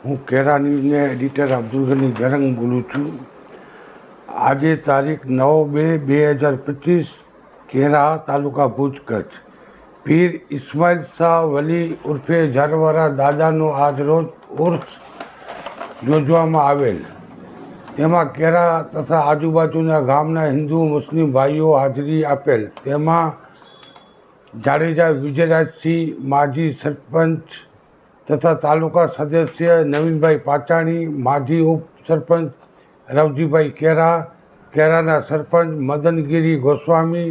હું કેરા ન્યૂઝને એડિટર અબ્દુલ ગની જરંગ બોલું છું। આજે તારીખ 9/2/2025 કેરા તાલુકા ભુજ કચ્છ પીર ઇસ્માઇલ શાહ વલી ઉર્ફે ઝરવારા દાદાનો આજરોજ ઉર્સ યોજવામાં આવેલ। તેમાં કેરા તથા આજુબાજુના ગામના હિન્દુ મુસ્લિમ ભાઈઓ હાજરી આપેલ। તેમાં જાડેજા વિજયરાજસિંહ માજી સરપંચ તથા તાલુકા સદસ્ય નવીનભાઈ પાચાણી, માજી ઉપસરપંચ રવજીભાઈ કેરા, કેરાના સરપંચ મદનગીરી ગોસ્વામી,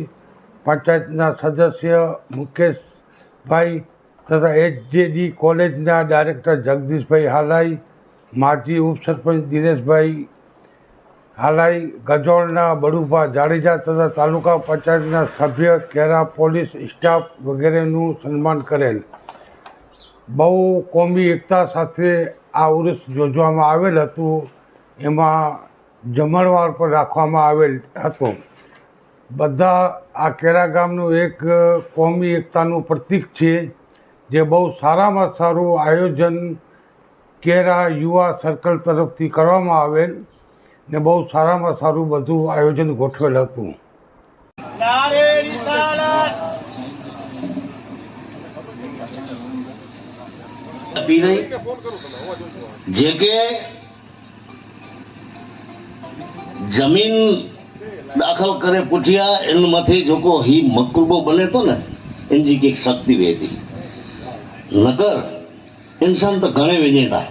પંચાયતના સદસ્ય મુકેશભાઈ તથા HJD કોલેજના ડાયરેક્ટર જગદીશભાઈ હાલાઈ, માજી ઉપસરપંચ દિનેશભાઈ હાલાઈ, ગજોળના બળુભા જાડેજા તથા તાલુકા પંચાયતના સભ્ય, કેરા પોલીસ સ્ટાફ વગેરેનું સન્માન કરેલ। બહુ કોમી એકતા સાથે આ ઉર્સ યોજવામાં આવેલ હતું। એમાં જમણવાર પર રાખવામાં આવેલ હતો। બધા આ કેરા ગામનું એક કોમી એકતાનું પ્રતીક છે, જે બહુ સારામાં સારું આયોજન કેરા યુવા સર્કલ તરફથી કરવામાં આવેલ ને બહુ સારામાં સારું બધું આયોજન ગોઠવેલ હતું। जमीन दाखल करे पुठिया इन मथे जोको ही मकरूबो बने तो न इनजी की शक्ति वेदी नकर इंसान तो घणे विझे था,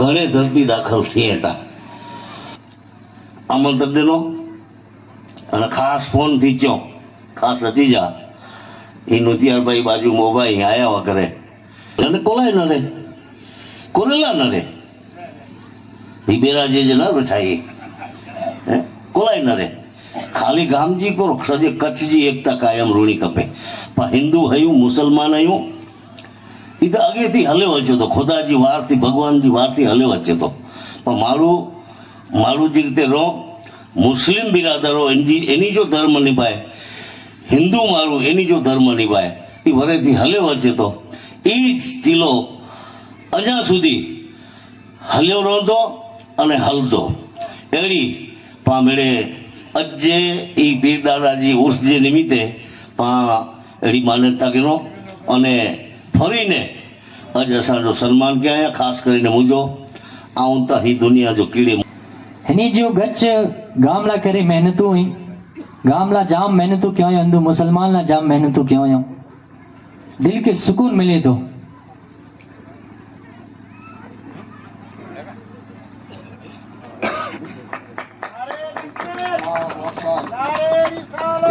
घणे धरती दाखल थिए था। आमंत्रण दिनो અને ખાસ ફોન થી ચો ખાસ અચી જા એ નોતિયારભાઈ બાજુ મોબાઈ આયા વગરે અને કોલાય ન રે કોલેલા ન રે હિબેરા જે ના બેઠાઈ કોલાય ન રે ખાલી ગામજી को सजे कच्छ जी एकता कायम रूणी खपे। पर हिंदू हयूं मुसलमान हयूं ई तो अगे थी हले अचे तो खुदा जी वार थी भगवान जी वार थी हले अचे तो। पर मारू जी रीते रो मुस्लिम बिरादरो एनी जो धर्म निभाए, हिंदू मारू एनी जो धर्म निभाए ई वरे थी हले अचे तो ई चीलो अजा सुधी हल्यो रहंदो अने हलदो। एड़ी पामेड़े अजे ई पीर दादाजी उर्स जे निमित्ते पा एड़ी मान्यता गिनो अने फरीने अज असांजो सन्मान कया। खास करीने मुंहिंजो आऊं त ही दुनिया जो कीड़े हिनी जो गच गामला करे मेहनतू हुई, गामला जाम मेहनतू क्यों हिंदू मुसलमान ला जाम मेहनतू क्यों दिल के सुकून मिले तो।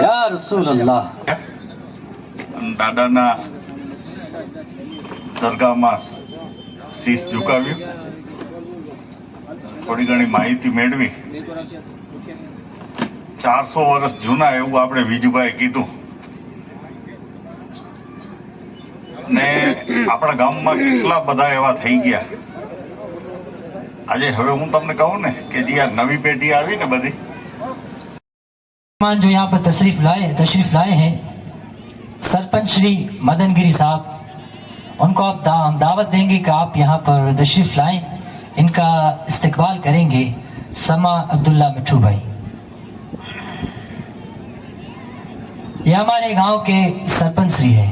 या रसूल अल्लाह દાદાના દરગાહમાં શીશ ઝુકાવ્યું, થોડી ઘણી માહિતી મેળવી। 400 વર્ષ જૂના એવું આપણે વિજુભાઈ કીધું ને આપણા ગામમાં કેટલા બધા એવા થઈ ગયા। આજે હવે હું તમને કહું ને કે જે આ નવી પેઢી આવી ને બધી जो यहाँ पर तशरीफ लाए हैं सरपंच श्री मदनगिरी साहब, उनको आप हम दावत देंगे कि आप यहाँ पर तशरीफ लाएं, इनका इस्तकबाल करेंगे। समा अब्दुल्ला मिठू भाई, ये हमारे गांव के सरपंच श्री है।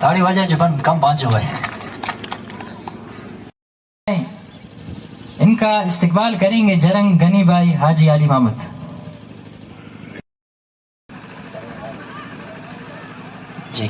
ताड़ी वजह जबन कम पहुंच हुए। इनका इस्तकबाल करेंगे जरंग गनी भाई हाजी अली मोहम्मद। जी